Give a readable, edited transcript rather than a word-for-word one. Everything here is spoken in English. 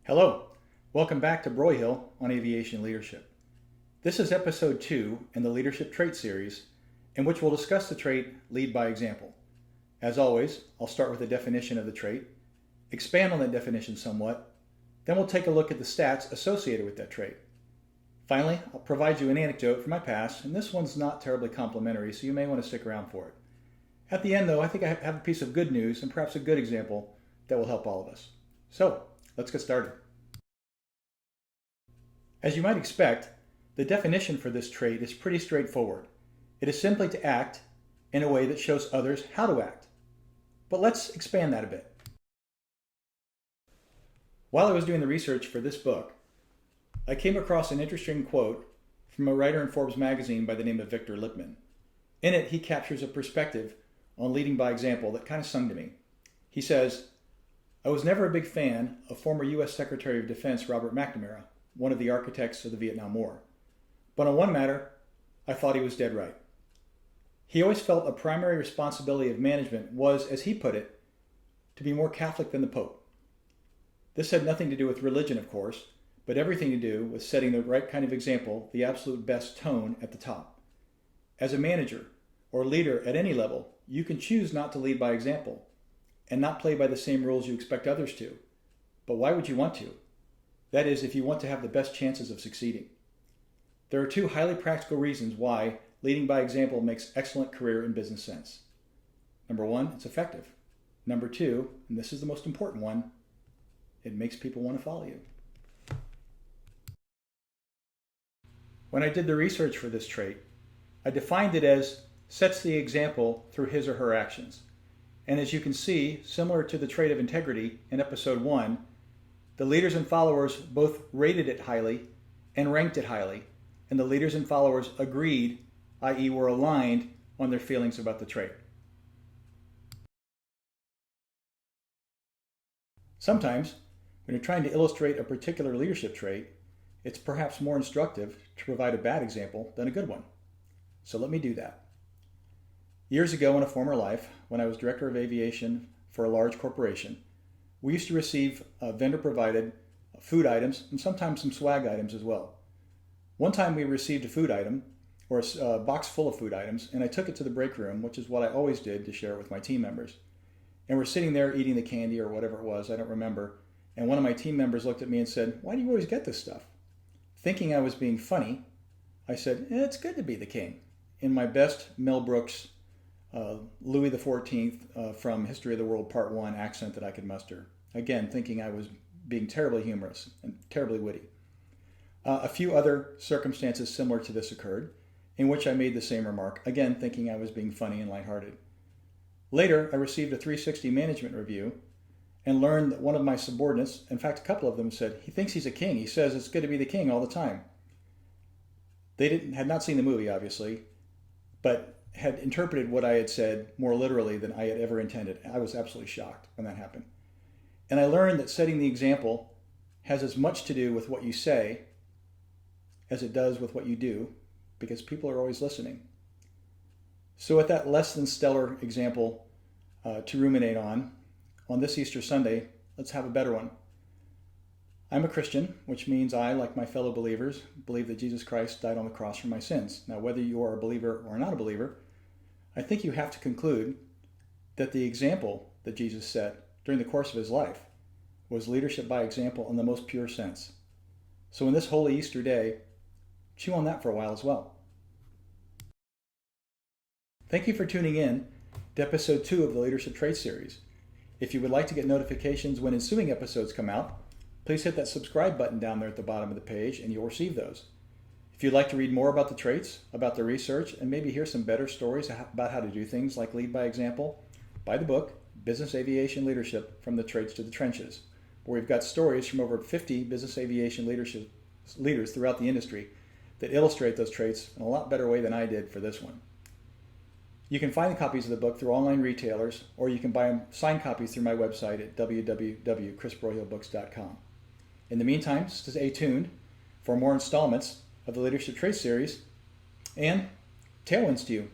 Hello, welcome back to Broyhill on Aviation Leadership. This is episode 2 in the Leadership Trait series, in which we'll discuss the trait Lead by Example. As always, I'll start with a definition of the trait, expand on that definition somewhat, then we'll take a look at the stats associated with that trait. Finally, I'll provide you an anecdote from my past, and this one's not terribly complimentary, so you may want to stick around for it. At the end, though, I think I have a piece of good news and perhaps a good example that will help all of us. So, let's get started. As you might expect, the definition for this trait is pretty straightforward. It is simply to act in a way that shows others how to act. But let's expand that a bit. While I was doing the research for this book, I came across an interesting quote from a writer in Forbes magazine by the name of Victor Lippmann. In it, he captures a perspective on leading by example that kind of sung to me. He says, "I was never a big fan of former U.S. Secretary of Defense Robert McNamara, one of the architects of the Vietnam War. But on one matter, I thought he was dead right. He always felt a primary responsibility of management was, as he put it, to be more Catholic than the Pope. This had nothing to do with religion, of course, but everything to do with setting the right kind of example, the absolute best tone at the top. As a manager or leader at any level, you can choose not to lead by example and not play by the same rules you expect others to. But why would you want to? That is, if you want to have the best chances of succeeding. There are two highly practical reasons why leading by example makes excellent career and business sense. Number one, it's effective. Number two, and this is the most important one, it makes people want to follow you. When I did the research for this trait, I defined it as sets the example through his or her actions. And as you can see, similar to the trait of integrity in episode 1, the leaders and followers both rated it highly and ranked it highly, and the leaders and followers agreed, i.e. were aligned on their feelings about the trait. Sometimes, when you're trying to illustrate a particular leadership trait, it's perhaps more instructive to provide a bad example than a good one. So let me do that. Years ago in a former life, when I was director of aviation for a large corporation, we used to receive vendor-provided food items and sometimes some swag items as well. One time we received a food item, or a box full of food items, and I took it to the break room, which is what I always did to share it with my team members. And we're sitting there eating the candy or whatever it was, I don't remember, and one of my team members looked at me and said, "Why do you always get this stuff?" Thinking I was being funny, I said, "It's good to be the king," in my best Mel Brooks, Louis XIV from History of the World Part 1 accent that I could muster. Again, thinking I was being terribly humorous and terribly witty. A few other circumstances similar to this occurred, in which I made the same remark, again thinking I was being funny and lighthearted. Later, I received a 360 management review and learned that one of my subordinates, in fact a couple of them, said, "He thinks he's a king. He says it's good to be the king all the time." They had not seen the movie, obviously, but had interpreted what I had said more literally than I had ever intended. I was absolutely shocked when that happened. And I learned that setting the example has as much to do with what you say as it does with what you do, because people are always listening. So with that less than stellar example to ruminate on this Easter Sunday, let's have a better one. I'm a Christian, which means I, like my fellow believers, believe that Jesus Christ died on the cross for my sins. Now, whether you are a believer or not a believer, I think you have to conclude that the example that Jesus set during the course of his life was leadership by example in the most pure sense. So in this holy Easter day, chew on that for a while as well. Thank you for tuning in to episode 2 of the Leadership Trait series. If you would like to get notifications when ensuing episodes come out, please hit that subscribe button down there at the bottom of the page and you'll receive those. If you'd like to read more about the traits, about the research, and maybe hear some better stories about how to do things like lead by example, buy the book, Business Aviation Leadership, From the Traits to the Trenches, where we've got stories from over 50 business aviation leaders throughout the industry that illustrate those traits in a lot better way than I did for this one. You can find copies of the book through online retailers, or you can buy signed copies through my website at www.chrisbroyhillbooks.com. In the meantime, stay tuned for more installments of the Leadership Trait series, and tailwinds to you.